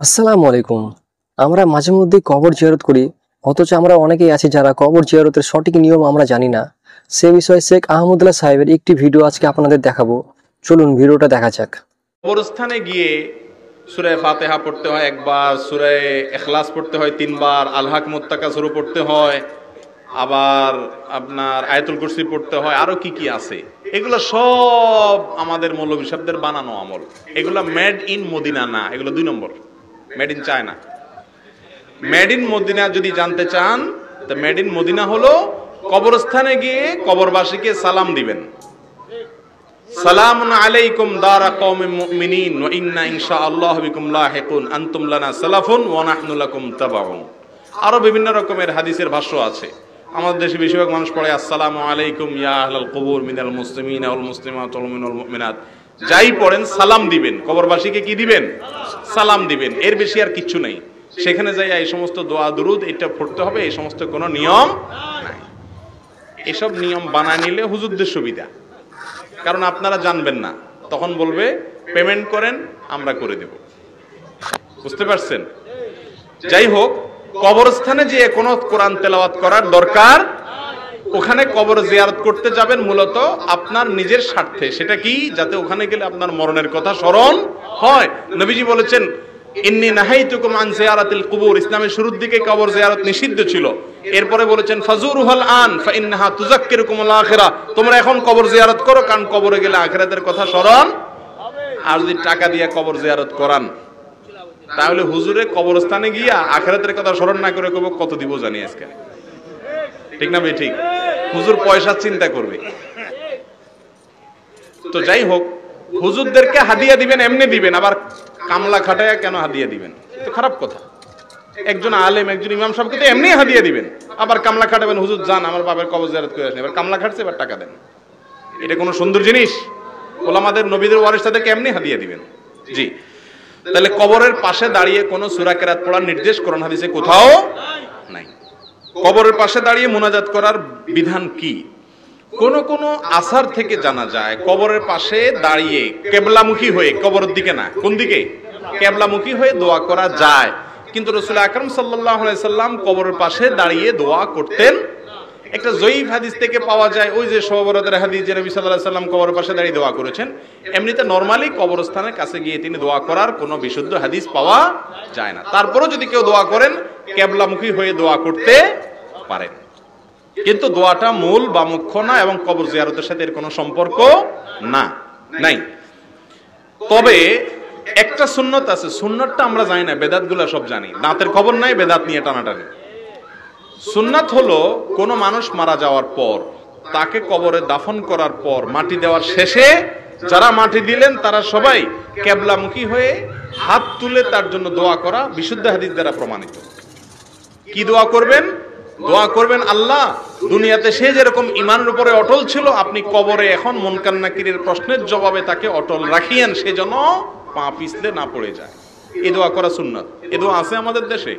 আসসালামু আলাইকুম। আমরা মাঝে মধ্যেই কবর জিয়ারত করি, অথচ আমরা অনেকেই আছি যারা কবর জিয়ারতের সঠিক নিয়ম আমরা জানি না। সে বিষয়ে শেখ আহমদুল্লাহ সাহেবের একটি ভিডিও আজকে আপনাদের দেখাবো। চলুন ভিডিওটা দেখা যাক। কবরস্থানে গিয়ে সূরা ফাতিহা পড়তে হয় একবার, সূরা ইখলাস পড়তে হয় তিনবার, আলহাক মুত্তাকাসির পড়তে হয়, আবার আপনার আয়াতুল কুরসি পড়তে হয়, আরো কি কি আছে। এগুলো সব আমাদের মৌলভী সাহেবদের বানানো আমল। এগুলো মেড ইন মদিনা না, এগুলো 2 number, made in China. Made in Medina যদি জানতে চান, তো মেড ইন মদিনা হলো কবরস্থানে গিয়ে কবরবাসীকে সালাম দিবেন। সালামুন আলাইকুম দারা কওমিন মুমিনিন ওয়া ইন্না ইনশাআল্লাহু বিকুম লাহিকুন আনতুম লানা সালাফুন ওয়া নাহনু লাকুম তাবাউন। আরো বিভিন্ন রকমের হাদিসের ভাষ্য আছে। আমাদের দেশে বেশিরভাগ মানুষ পড়ে আসসালামু আলাইকুম ইয়া আহলাল কুবুর মিনাল মুসলিমিনা ওয়াল মুসলিমাত ওয়াল মুমিনুল মুমিনাত। যাই পড়েন সালাম দিবেন, কবরবাসীকে কি দিবেন? সালাম দিবেন। এর বেশি আর কিছু নাই। সেখানে যাই এই সমস্ত দোয়া দুরুদ এটা পড়তে হবে, এই সমস্ত কোনো নিয়ম নাই। এসব নিয়ম বানায় নিলে হুজুরদের সুবিধা, কারণ আপনারা জানবেন না, তখন বলবে পেমেন্ট করেন, আমরা করে দেব। বুঝতে পারছেন? যাই হোক, কবরস্থানে যে কোনো কোরআন তেলাওয়াত করার দরকার। ওখানে কবর জিয়ারত করতে যাবেন মূলত আপনার নিজের স্বার্থে। সেটা কি? যাতে ওখানে গেলে আপনার মরণের কথা স্মরণ হয়। নবীজি বলেছেন ইন্নী নাহাইতুকুম আন জিয়ারাতিল কুবুর। ইসলামের শুরুর দিকে কবর জিয়ারত নিষিদ্ধ ছিল। এরপরে বলেছেন ফাজুরুহাল আন ফাইন্নাহা তুযাক্কিরুকুমুল আখিরা। তোমরা এখন কবর জিয়ারত করো, কারণ কবরে গেলে আখিরাতের কথা স্মরণ। আর যদি টাকা দিয়ে কবর জিয়ারত করান, তাহলে হুজুরে কবরস্থানে গিয়া আখিরাতের কথা স্মরণ না করে কব কত দিব জানি আজকে। ঠিক না ভাই? ঠিক। হুজুর পয়সা চিন্তা করবে। তো যাই হোক, হুজুরদেরকে হাদিয়া দিবেন, এমনি দিবেন, আবার কামলা খাটায়া কেন হাদিয়া দিবেন? তো খারাপ কথা। একজন আলেম, একজন ইমাম সাহেবকে তো এমনি হাদিয়া দিবেন, আবার কামলা খাটাবেন। হুজুর যান আমার বাবার কবর জিয়ারত করে আসেন, এবার কামলা খাটছে, এবার টাকা দেন। এটা কোনো সুন্দর জিনিস? ওলামাদের নবীদের ওয়ারিস তাদেরকে এমনি হাদিয়া দিবেন? জি। তাহলে কবরের পাশে দাঁড়িয়ে কোনো সূরা কেরাত পড়ার নির্দেশ কোরআন হাদিসে কোথাও নাই। কবরের পাশে দাঁড়িয়ে মুনাজাত করার বিধান কি? কোন কোন আসার থেকে জানা যায় কবরের পাশে দাঁড়িয়ে কেবলামুখী হয়ে, কবরের দিকে না, কোন দিকে? কেবলামুখী হয়ে দোয়া করা যায়। কিন্তু রাসূল আকরাম সাল্লাল্লাহু আলাইহি সাল্লাম কবরের পাশে দাঁড়িয়ে দোয়া করতেন। একটা জয়ীফ হাদিস থেকে পাওয়া যায়, ওই যে শবে বরাতের হাদিস, যে নবী সাল্লাল্লাহু আলাইহি সাল্লাম কবরের পাশে দাঁড়িয়ে দোয়া করেছেন। এমনিতে নরমালি কবরস্থানের কাছে গিয়ে তিনি দোয়া করার কোনো বিশুদ্ধ হাদিস পাওয়া যায় না। তারপরেও যদি কেউ দোয়া করেন, কেবলামুখী হয়ে দোয়া করতে পারেন, কিন্তু দোয়াটা মূল বা মুখ্য না, এবং কবর জিয়ারতের সাথে এর কোনো সম্পর্ক না, নাই। তবে একটা সুন্নত আছে, সুন্নতটা আমরা জানি না, বেদাতগুলো সব জানি। দাঁতের খবর নাই, বেদাত নিয়ে টানাটানি। সুন্নাত হলো কোন মানুষ মারা যাওয়ার পর, তাকে কবরে দাফন করার পর, মাটি দেওয়ার শেষে যারা মাটি দিলেন তারা সবাই কেবলামুখী হয়ে হাত তুলে তার জন্য দোয়া করা, বিশুদ্ধ হাদিস দ্বারা প্রমাণিত। কি দোয়া করবেন? দোয়া করবেন, আল্লাহ দুনিয়াতে সে যেরকম ইমানের উপরে অটল ছিল, আপনি কবরে এখন মুনকার নাকিরের প্রশ্নের জবাবে তাকে অটল রাখিয়েন, সে যেন পা পিছলে না পড়ে যায়। এই দোয়া করা সুন্নাত। এই দোয়া আছে আমাদের দেশে?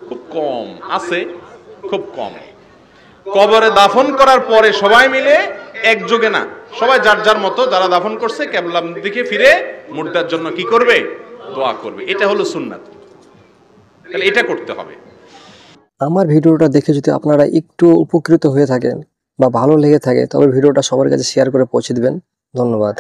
খুব কম আছে, খুব কম। কবরে দাফন করার পরে সবাই মিলে একযোগে না, সবাই যার যার মতো, যারা দাফন করছে কেবলার দিকে ফিরে মুর্দার জন্য কি করবে? দোয়া করবে। এটা হলো সুন্নাত। তাহলে এটা করতে হবে। আমার ভিডিওটা দেখে যদি আপনারা একটু উপকৃত হয়ে থাকেন বা ভালো লেগে থাকে, তবে ভিডিওটা সবার কাছে শেয়ার করে পৌঁছে দিবেন। ধন্যবাদ।